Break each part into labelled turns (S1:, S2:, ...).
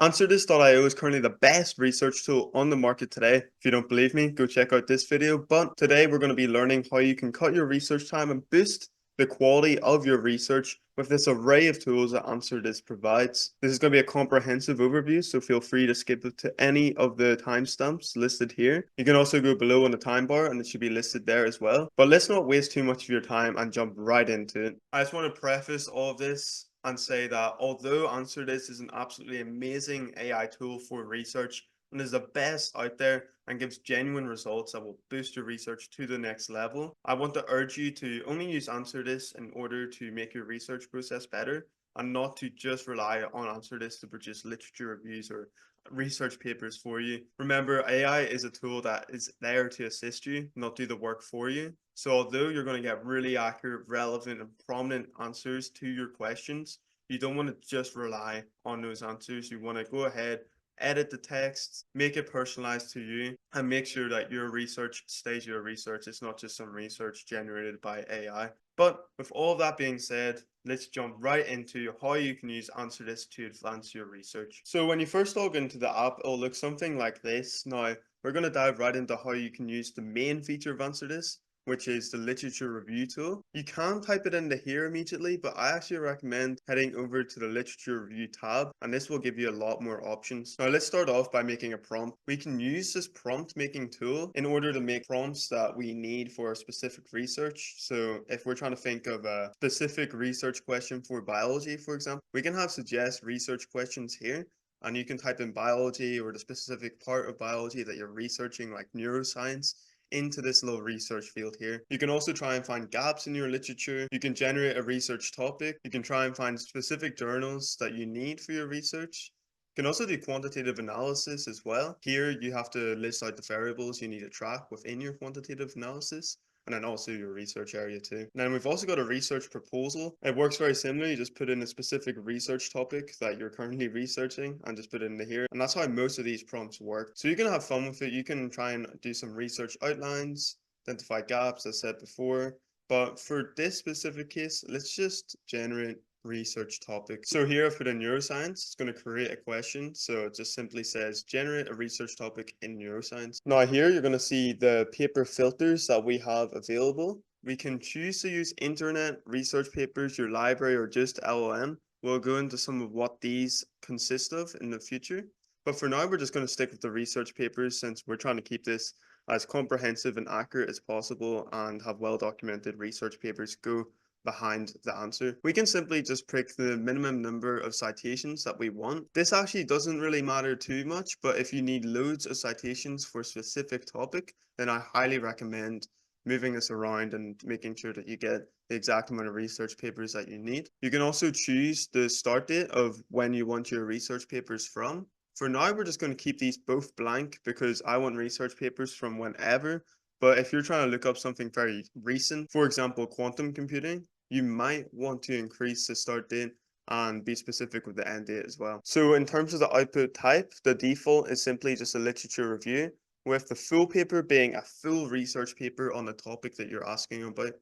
S1: AnswerThis.io is currently the best research tool on the market today. If you don't believe me, go check out this video. But today we're going to be learning how you can cut your research time and boost the quality of your research with this array of tools that AnswerThis provides. This is going to be a comprehensive overview, so feel free to skip it to any of the timestamps listed here. You can also go below on the time bar and it should be listed there as well. But let's not waste too much of your time and jump right into it. I just want to preface all of this and say that although AnswerThis is an absolutely amazing AI tool for research and is the best out there and gives genuine results that will boost your research to the next level, I want to urge you to only use AnswerThis in order to make your research process better and not to just rely on AnswerThis to produce literature reviews or research papers for you. Remember, AI is a tool that is there to assist you, not do the work for you. So although you're going to get really accurate, relevant, and prominent answers to your questions, you don't want to just rely on those answers. You want to go ahead, edit the text, make it personalized to you, and make sure that your research stays your research. It's not just some research generated by AI. But with all that being said, let's jump right into how you can use AnswerThis to advance your research. So when you first log into the app, it'll look something like this. Now, we're going to dive right into how you can use the main feature of AnswerThis, which is the literature review tool. You can type it into here immediately, but I actually recommend heading over to the literature review tab, and this will give you a lot more options. Now let's start off by making a prompt. We can use this prompt making tool in order to make prompts that we need for specific research. So if we're trying to think of a specific research question for biology, for example, we can have suggest research questions here. And you can type in biology or the specific part of biology that you're researching, like neuroscience, into this little research field here. You can also try and find gaps in your literature. You can generate a research topic. You can try and find specific journals that you need for your research. You can also do quantitative analysis as well. Here you have to list out the variables you need to track within your quantitative analysis, and then also your research area too. And then we've also got a research proposal. It works very similarly. You just put in a specific research topic that you're currently researching and just put it into here. And that's how most of these prompts work. So you can have fun with it. You can try and do some research outlines, identify gaps, as I said before. But for this specific case, let's just generate research topic. So here I've put in neuroscience. It's going to create a question. So it just simply says generate a research topic in neuroscience. Now here you're going to see the paper filters that we have available. We can choose to use internet, research papers, your library, or just LLM. We'll go into some of what these consist of in the future. But for now, we're just going to stick with the research papers since we're trying to keep this as comprehensive and accurate as possible and have well-documented research papers go behind the answer. We can simply just pick the minimum number of citations that we want. This actually doesn't really matter too much, but if you need loads of citations for a specific topic, then I highly recommend moving this around and making sure that you get the exact amount of research papers that you need. You can also choose the start date of when you want your research papers from. For now, we're just going to keep these both blank because I want research papers from whenever. But if you're trying to look up something very recent, for example, quantum computing, you might want to increase the start date and be specific with the end date as well. So in terms of the output type, the default is simply just a literature review, with the full paper being a full research paper on the topic that you're asking about.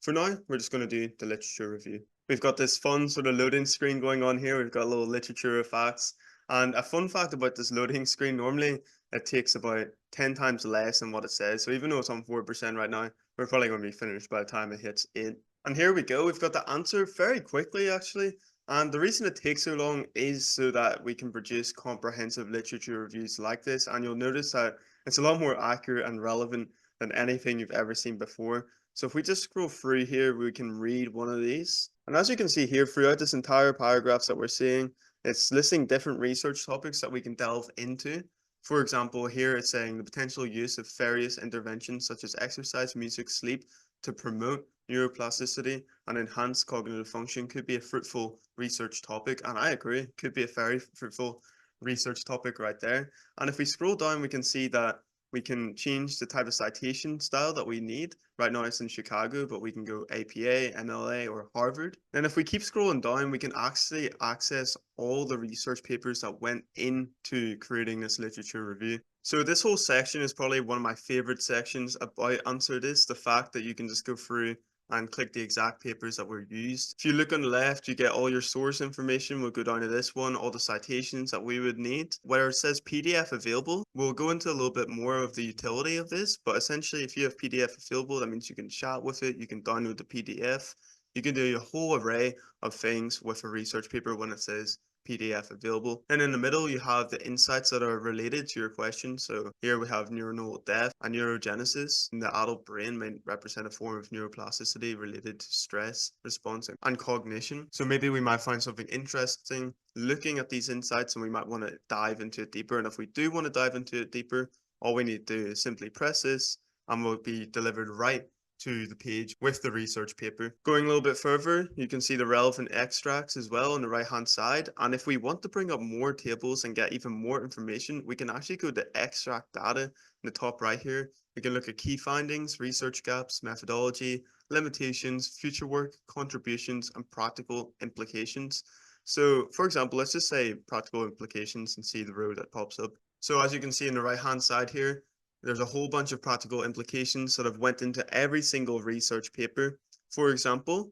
S1: For now, we're just going to do the literature review. We've got this fun sort of loading screen going on here. We've got a little literature of facts. And a fun fact about this loading screen, normally it takes about 10 times less than what it says. So even though it's on 4% right now, we're probably going to be finished by the time it hits 8. And here we go. We've got the answer very quickly, actually. And the reason it takes so long is so that we can produce comprehensive literature reviews like this. And you'll notice that it's a lot more accurate and relevant than anything you've ever seen before. So if we just scroll through here, we can read one of these. And as you can see here, throughout this entire paragraphs that we're seeing, it's listing different research topics that we can delve into. For example, here it's saying the potential use of various interventions such as exercise, music, sleep to promote neuroplasticity and enhance cognitive function could be a fruitful research topic. And I agree, could be a very fruitful research topic right there. And if we scroll down, we can see that we can change the type of citation style that we need. Right now it's in Chicago, but we can go APA, MLA, or Harvard. And if we keep scrolling down, we can actually access all the research papers that went into creating this literature review. So this whole section is probably one of my favorite sections about AnswerThis, the fact that you can just go through and click the exact papers that were used. If you look on the left, you get all your source information. We'll go down to this one, all the citations that we would need. Where it says PDF available, we'll go into a little bit more of the utility of this, but essentially if you have PDF available, that means you can chat with it, you can download the PDF, you can do a whole array of things with a research paper when it says PDF available. And in the middle, you have the insights that are related to your question. So here we have neuronal depth and neurogenesis. And the adult brain may represent a form of neuroplasticity related to stress response and cognition. So maybe we might find something interesting looking at these insights and we might want to dive into it deeper. And if we do want to dive into it deeper, all we need to do is simply press this and we'll be delivered right to the page with the research paper. Going a little bit further, you can see the relevant extracts as well on the right hand side. And if we want to bring up more tables and get even more information, we can actually go to extract data in the top right here. We can look at key findings, research gaps, methodology, limitations, future work, contributions, and practical implications. So for example, let's just say practical implications and see the row that pops up. So as you can see on the right hand side here, there's a whole bunch of practical implications that have went into every single research paper. For example,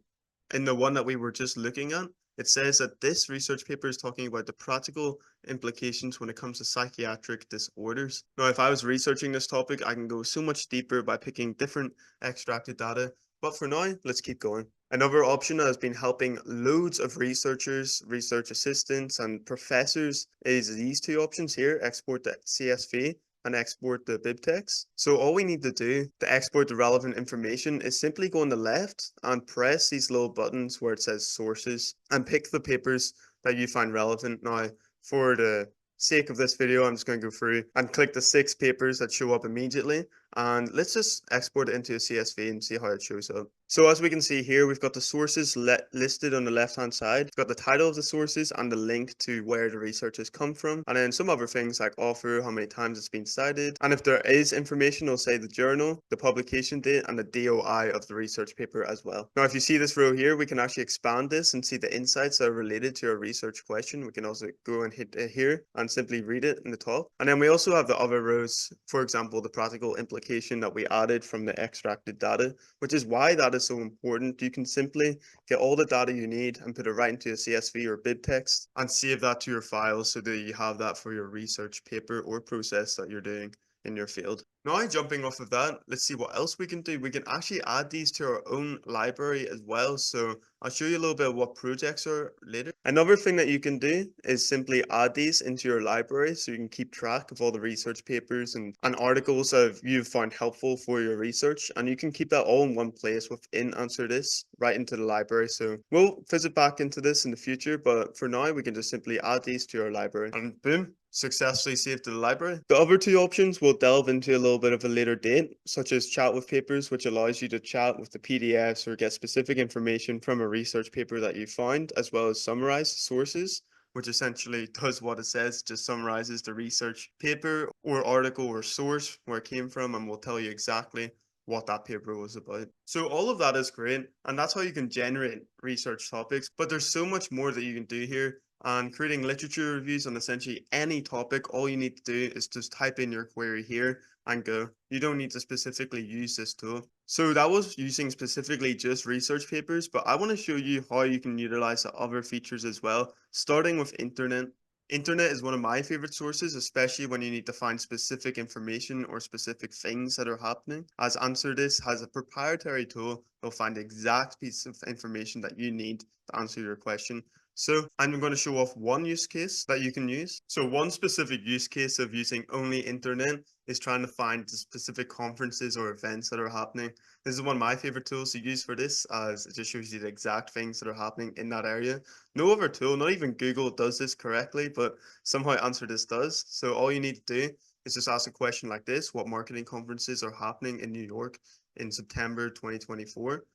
S1: in the one that we were just looking at, it says that this research paper is talking about the practical implications when it comes to psychiatric disorders. Now, if I was researching this topic, I can go so much deeper by picking different extracted data. But for now, let's keep going. Another option that has been helping loads of researchers, research assistants, and professors is these two options here, export the CSV and export the bibtex. So all we need to do to export the relevant information is simply go on the left and press these little buttons where it says sources and pick the papers that you find relevant. Now, for the sake of this video, I'm just going to go through and click the 6 papers that show up immediately. And let's just export it into a CSV and see how it shows up. So as we can see here, we've got the sources listed on the left-hand side. We've got the title of the sources and the link to where the research has come from. And then some other things like author, how many times it's been cited. And if there is information, it'll say the journal, the publication date, and the DOI of the research paper as well. Now, if you see this row here, we can actually expand this and see the insights that are related to our research question. We can also go and hit it here and simply read it in the top. And then we also have the other rows, for example, the practical implications that we added from the extracted data, which is why that is so important. You can simply get all the data you need and put it right into a CSV or bibtext and save that to your files so that you have that for your research paper or process that you're doing in your field. Now, jumping off of that, let's see what else we can do. We can actually add these to our own library as well. So I'll show you a little bit of what projects are later. Another thing that you can do is simply add these into your library so you can keep track of all the research papers and articles that you've found helpful for your research. And you can keep that all in one place within AnswerThis right into the library. So we'll visit back into this in the future, but for now, we can just simply add these to our library and boom, successfully saved to the library. The other two options we'll delve into a little bit of a later date, such as chat with papers, which allows you to chat with the PDFs or get specific information from a research paper that you found, as well as summarize sources, which essentially does what it says, just summarizes the research paper or article or source where it came from, and will tell you exactly what that paper was about. So all of that is great, and that's how you can generate research topics, but there's so much more that you can do here. And creating literature reviews on essentially any topic, all you need to do is just type in your query here and go. You don't need to specifically use this tool. So that was using specifically just research papers, but I want to show you how you can utilize the other features as well, starting with internet. Internet is one of my favorite sources, especially when you need to find specific information or specific things that are happening. As AnswerThis has a proprietary tool, you'll find the exact piece of information that you need to answer your question. So I'm going to show off one use case that you can use. So one specific use case of using only internet is trying to find the specific conferences or events that are happening. This is one of my favorite tools to use for this, as it just shows you the exact things that are happening in that area. No other tool, not even Google, does this correctly, but somehow AnswerThis does. So all you need to do is just ask a question like this: what marketing conferences are happening in New York in September 2024?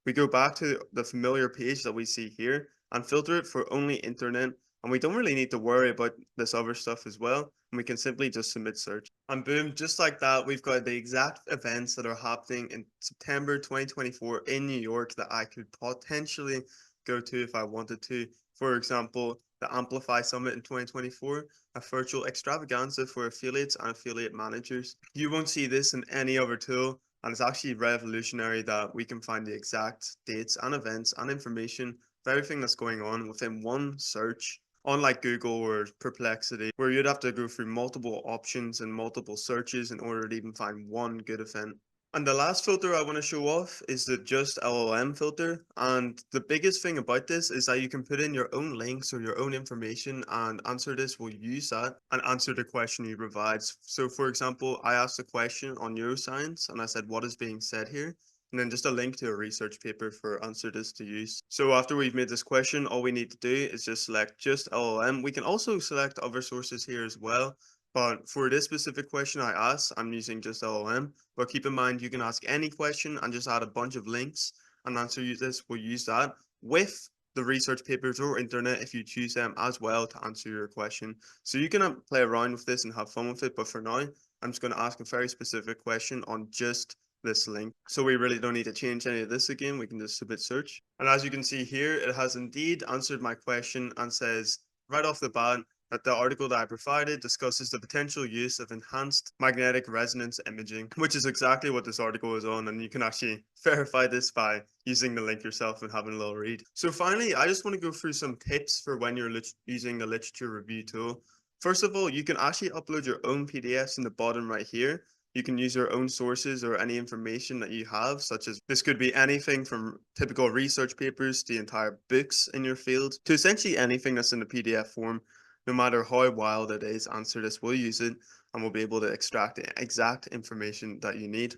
S1: We go back to the familiar page that we see here and filter it for only internet. And we don't really need to worry about this other stuff as well. And we can simply just submit search. And boom, just like that, we've got the exact events that are happening in September 2024 in New York that I could potentially go to if I wanted to. For example, the Amplify Summit in 2024, a virtual extravaganza for affiliates and affiliate managers. You won't see this in any other tool, And it's actually revolutionary that we can find the exact dates and events and information of everything that's going on within one search. Unlike Google or Perplexity, where you'd have to go through multiple options and multiple searches in order to even find one good event. And the last filter I want to show off is the just LLM filter. And the biggest thing about this is that you can put in your own links or your own information, and AnswerThis will use that and answer the question you provide. So for example, I asked a question on neuroscience and I said, what is being said here? And then just a link to a research paper for AnswerThis to use. So after we've made this question, all we need to do is just select just LLM. We can also select other sources here as well. But for this specific question I asked, I'm using just LLM. But keep in mind, you can ask any question and just add a bunch of links, and AnswerThis will use that with the research papers or internet if you choose them as well to answer your question. So you can play around with this and have fun with it. But for now, I'm just going to ask a very specific question on just this link. So we really don't need to change any of this again. We can just submit search. And as you can see here, it has indeed answered my question and says right off the bat, that the article that I provided discusses the potential use of enhanced magnetic resonance imaging, which is exactly what this article is on, and you can actually verify this by using the link yourself and having a little read. So finally, I just want to go through some tips for when you're using the literature review tool. First of all, you can actually upload your own PDFs in the bottom right here. You can use your own sources or any information that you have, such as this could be anything from typical research papers to entire books in your field to essentially anything that's in a PDF form. No matter how wild it is, AnswerThis will use it and will be able to extract the exact information that you need.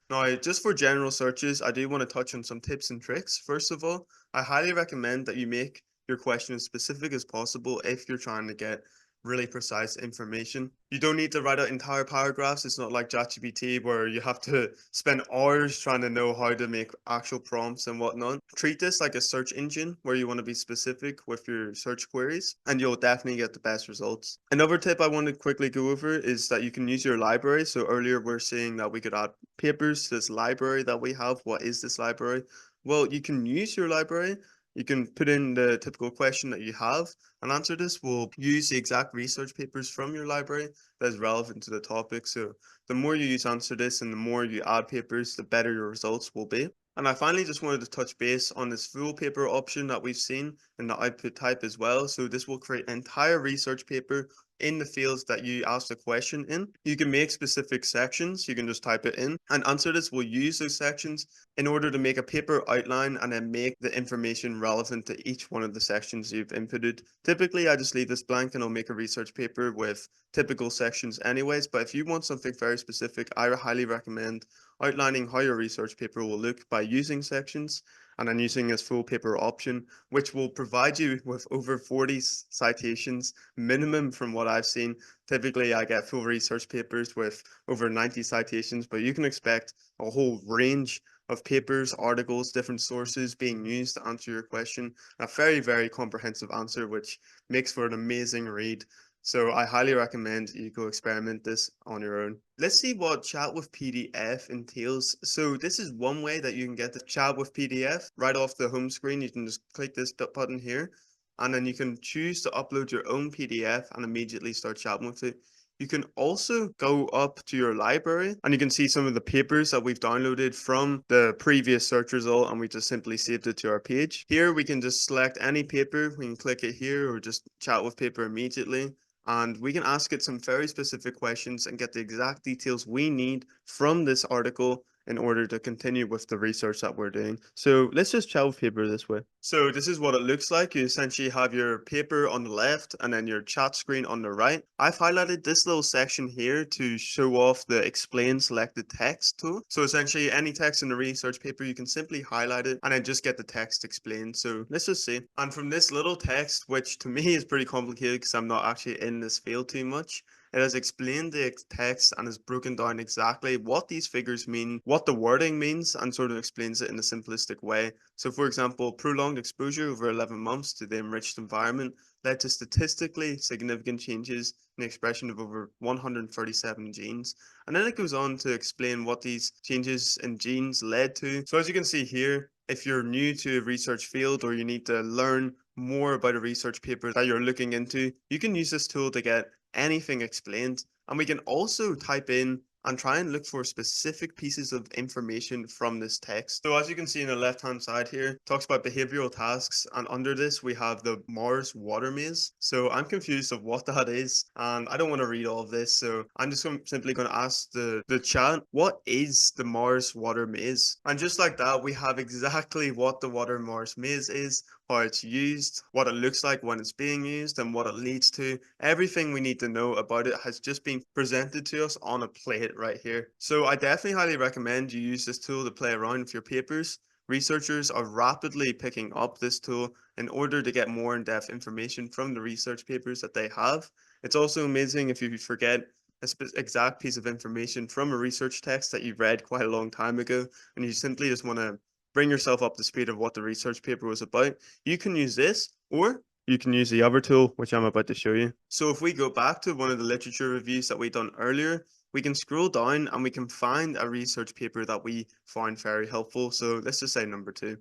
S1: Now, just for general searches, I do want to touch on some tips and tricks. First of all, I highly recommend that you make your question as specific as possible if you're trying to get really precise information. You don't need to write out entire paragraphs. It's not like ChatGPT where you have to spend hours trying to know how to make actual prompts and whatnot. Treat this like a search engine where you want to be specific with your search queries and you'll definitely get the best results. Another tip I want to quickly go over is that you can use your library. So earlier we're saying that we could add papers to this library that we have. What is this library? Well, you can use your library. You can put in the typical question that you have, and AnswerThis will use the exact research papers from your library that is relevant to the topic. So the more you use AnswerThis and the more you add papers, the better your results will be. And I finally just wanted to touch base on this full paper option that we've seen in the output type as well. So this will create an entire research paper in the fields that you asked the question in. You can make specific sections. You can just type it in, and AnswerThis will use those sections in order to make a paper outline and then make the information relevant to each one of the sections you've inputted. Typically, I just leave this blank and I'll make a research paper with typical sections anyways, but if you want something very specific, I highly recommend outlining how your research paper will look by using sections and then using this full paper option, which will provide you with over 40 citations minimum from what I've seen. Typically, I get full research papers with over 90 citations, but you can expect a whole range of papers, articles, different sources being used to answer your question. A very, very comprehensive answer, which makes for an amazing read. So I highly recommend you go experiment this on your own. Let's see what chat with PDF entails. So this is one way that you can get the chat with PDF right off the home screen. You can just click this button here, and then you can choose to upload your own PDF and immediately start chatting with it. You can also go up to your library and you can see some of the papers that we've downloaded from the previous search result, and we just simply saved it to our page. Here we can just select any paper. We can click it here or just chat with paper immediately. And we can ask it some very specific questions and get the exact details we need from this article in order to continue with the research that we're doing. So let's just chat with paper this way. So this is what it looks like. You essentially have your paper on the left and then your chat screen on the right. I've highlighted this little section here to show off the explain selected text tool. So essentially any text in the research paper, you can simply highlight it and then just get the text explained. So let's just see. And from this little text, which to me is pretty complicated because I'm not actually in this field too much, it has explained the text and has broken down exactly what these figures mean, what the wording means, and sort of explains it in a simplistic way. So for example, prolonged exposure over 11 months to the enriched environment led to statistically significant changes in the expression of over 137 genes. And then it goes on to explain what these changes in genes led to. So as you can see here, if you're new to a research field or you need to learn more about a research paper that you're looking into, you can use this tool to get anything explained. And we can also type in and try and look for specific pieces of information from this text. So as you can see in the left hand side here, it talks about behavioral tasks, and under this we have the Mars water maze. So I'm confused of what that is, and I don't want to read all of this, so I'm just simply going to ask the chat, what is the Mars water maze? And just like that, we have exactly what the water Mars maze is, how it's used, what it looks like when it's being used, and what it leads to. Everything we need to know about it has just been presented to us on a plate right here. So I definitely highly recommend you use this tool to play around with your papers. Researchers are rapidly picking up this tool in order to get more in-depth information from the research papers that they have. It's also amazing if you forget a exact piece of information from a research text that you read quite a long time ago, and you simply just want to bring yourself up to speed of what the research paper was about. You can use this, or you can use the other tool, which I'm about to show you. So if we go back to one of the literature reviews that we done earlier, we can scroll down and we can find a research paper that we found very helpful. So let's just say number 2.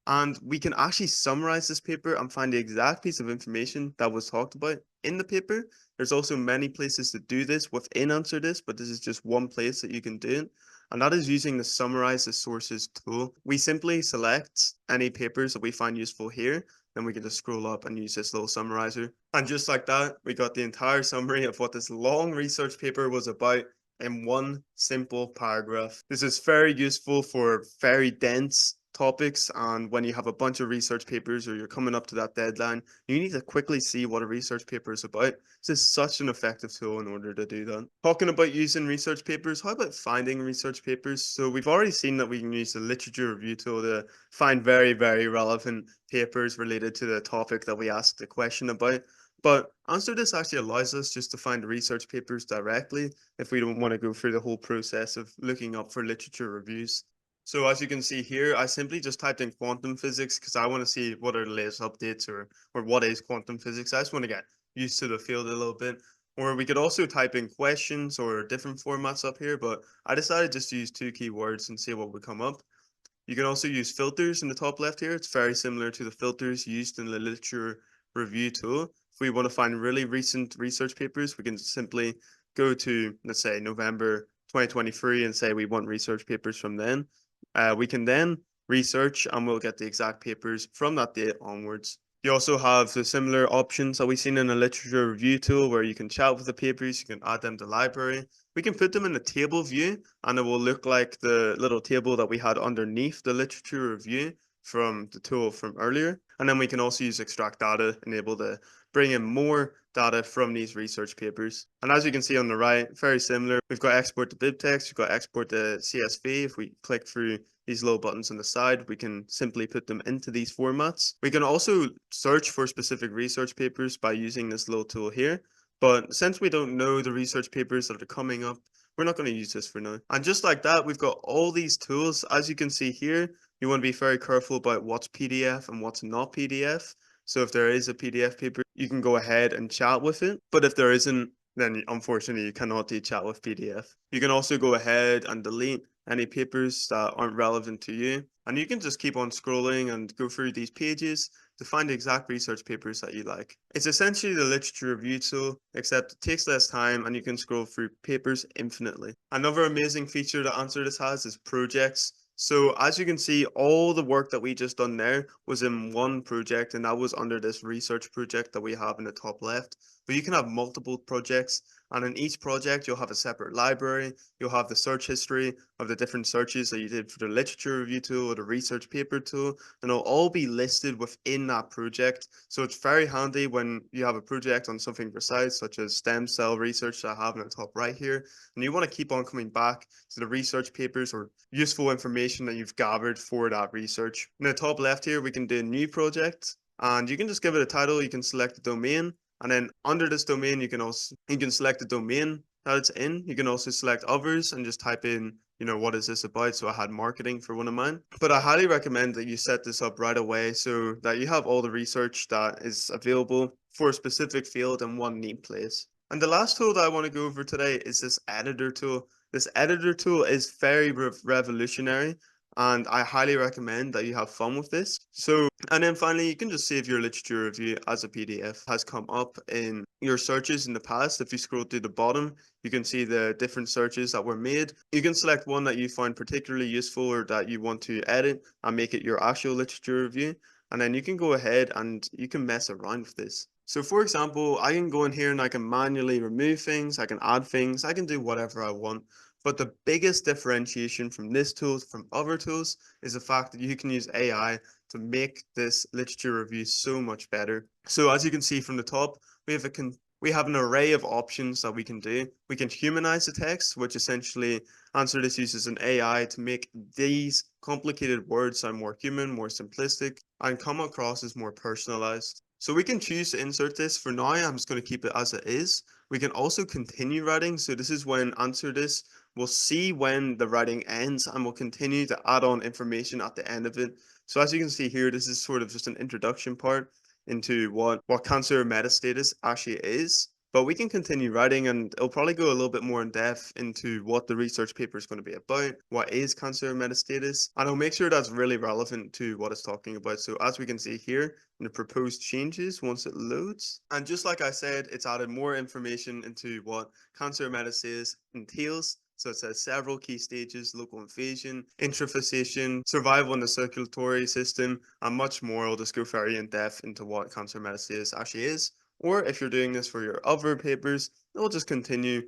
S1: And we can actually summarize this paper and find the exact piece of information that was talked about in the paper. There's also many places to do this within AnswerThis, but this is just one place that you can do it. And that is using the summarize the sources tool. We simply select any papers that we find useful here, then we can just scroll up and use this little summarizer. And just like that, we got the entire summary of what this long research paper was about in one simple paragraph. This is very useful for very dense topics, and when you have a bunch of research papers or you're coming up to that deadline, you need to quickly see what a research paper is about. This is such an effective tool in order to do that. Talking about using research papers, how about finding research papers? So we've already seen that we can use the literature review tool to find very, very relevant papers related to the topic that we asked the question about. But AnswerThis actually allows us just to find research papers directly if we don't want to go through the whole process of looking up for literature reviews. So as you can see here, I simply just typed in quantum physics because I want to see what are the latest updates, or what is quantum physics. I just want to get used to the field a little bit. Or we could also type in questions or different formats up here, but I decided just to use 2 keywords and see what would come up. You can also use filters in the top left here. It's very similar to the filters used in the literature review tool. If we want to find really recent research papers, we can simply go to, let's say, November 2023 and say we want research papers from then. We can then research and we'll get the exact papers from that date onwards. You also have the similar options that we've seen in a literature review tool where you can chat with the papers, you can add them to library. We can put them in the table view and it will look like the little table that we had underneath the literature review from the tool from earlier. And then we can also use extract data and able to bring in more data from these research papers. And as you can see on the right, very similar. We've got export to BibTeX, we've got export to CSV. If we click through these little buttons on the side, we can simply put them into these formats. We can also search for specific research papers by using this little tool here. But since we don't know the research papers that are coming up, we're not going to use this for now. And just like that, we've got all these tools. As you can see here, you want to be very careful about what's PDF and what's not PDF. So if there is a PDF paper, you can go ahead and chat with it. But if there isn't, then unfortunately you cannot do chat with PDF. You can also go ahead and delete any papers that aren't relevant to you. And you can just keep on scrolling and go through these pages to find the exact research papers that you like. It's essentially the literature review tool, except it takes less time and you can scroll through papers infinitely. Another amazing feature that AnswerThis has is projects. So as you can see, all the work that we just done there was in one project, and that was under this research project that we have in the top left. But you can have multiple projects, and in each project you'll have a separate library. You'll have the search history of the different searches that you did for the literature review tool or the research paper tool, and it'll all be listed within that project. So it's very handy when you have a project on something precise, such as stem cell research that I have in the top right here, and you want to keep on coming back to the research papers or useful information that you've gathered for that research. In the top left here, we can do a new project, and you can just give it a title. You can select the domain, and then under this domain, you can select the domain that it's in. You can also select others and just type in, what is this about? So I had marketing for one of mine. But I highly recommend that you set this up right away so that you have all the research that is available for a specific field in one neat place. And the last tool that I want to go over today is this editor tool. This editor tool is very revolutionary, And I highly recommend that you have fun with this. So, and then finally, you can just save your literature review as a PDF. Has come up in your searches in the past. If you scroll to the bottom, you can see the different searches that were made. You can select one that you find particularly useful or that you want to edit and make it your actual literature review. And then you can go ahead and you can mess around with this. So for example, I can go in here and I can manually remove things, I can add things, I can do whatever I want. But the biggest differentiation from this tool from other tools is the fact that you can use AI to make this literature review so much better. So as you can see from the top, we have an array of options that we can do. We can humanize the text, which essentially AnswerThis uses an AI to make these complicated words sound more human, more simplistic, and come across as more personalized. So we can choose to insert this. For now, I'm just going to keep it as it is. We can also continue writing. So this is when AnswerThis will see when the writing ends and will continue to add on information at the end of it. So as you can see here, this is sort of just an introduction part into what cancer metastasis actually is. But we can continue writing and it'll probably go a little bit more in depth into what the research paper is going to be about, what is cancer metastasis, and I'll make sure that's really relevant to what it's talking about. So as we can see here in the proposed changes, once it loads, and just like I said, it's added more information into what cancer metastasis entails. So it says several key stages, local invasion, intrafixation, survival in the circulatory system, and much more. I'll just go very in depth into what cancer metastasis actually is. Or if you're doing this for your other papers, it'll just continue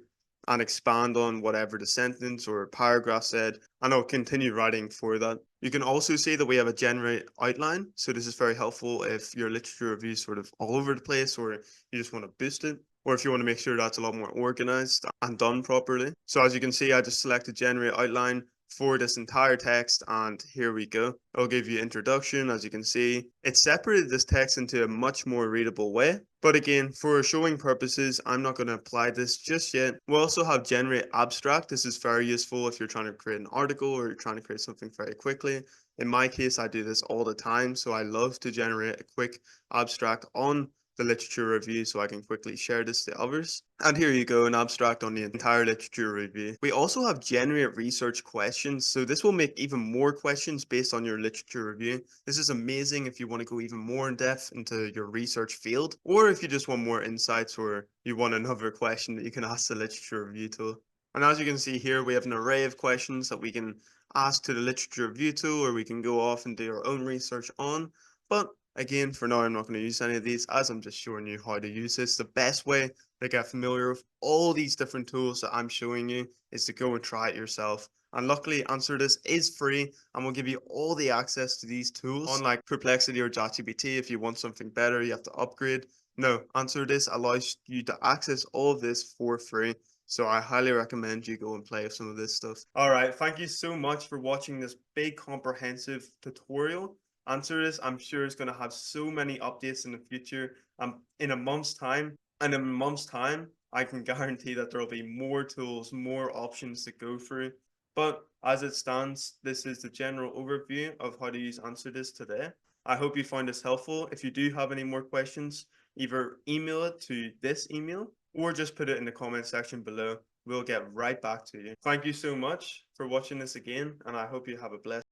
S1: and expand on whatever the sentence or paragraph said, and I'll continue writing for that. You can also see that we have a generate outline. So this is very helpful if your literature review is sort of all over the place or you just want to boost it, or if you want to make sure that's a lot more organized and done properly. So as you can see, I just selected generate outline for this entire text, and here we go. I'll give you introduction. As you can see, it separated this text into a much more readable way. But again, for showing purposes, I'm not going to apply this just yet. We also have generate abstract. This is very useful if you're trying to create an article or you're trying to create something very quickly. In my case, I do this all the time, so I love to generate a quick abstract on the literature review so I can quickly share this to others. And here you go, an abstract on the entire literature review. We also have generate research questions. So this will make even more questions based on your literature review. This is amazing if you want to go even more in depth into your research field, or if you just want more insights or you want another question that you can ask the literature review tool. And as you can see here, we have an array of questions that we can ask to the literature review tool, or we can go off and do our own research on. But again, for now, I'm not going to use any of these as I'm just showing you how to use this. The best way to get familiar with all these different tools that I'm showing you is to go and try it yourself. And luckily, AnswerThis is free and will give you all the access to these tools. Unlike Perplexity or ChatGPT, if you want something better, you have to upgrade. No, AnswerThis allows you to access all of this for free. So I highly recommend you go and play with some of this stuff. All right, thank you so much for watching this big comprehensive tutorial. AnswerThis, I'm sure, is going to have so many updates in the future. In a month's time, and in a month's time, I can guarantee that there will be more tools, more options to go through. But as it stands, this is the general overview of how to use AnswerThis today. I hope you find this helpful. If you do have any more questions, either email it to this email or just put it in the comment section below. We'll get right back to you. Thank you so much for watching this again, and I hope you have a blessed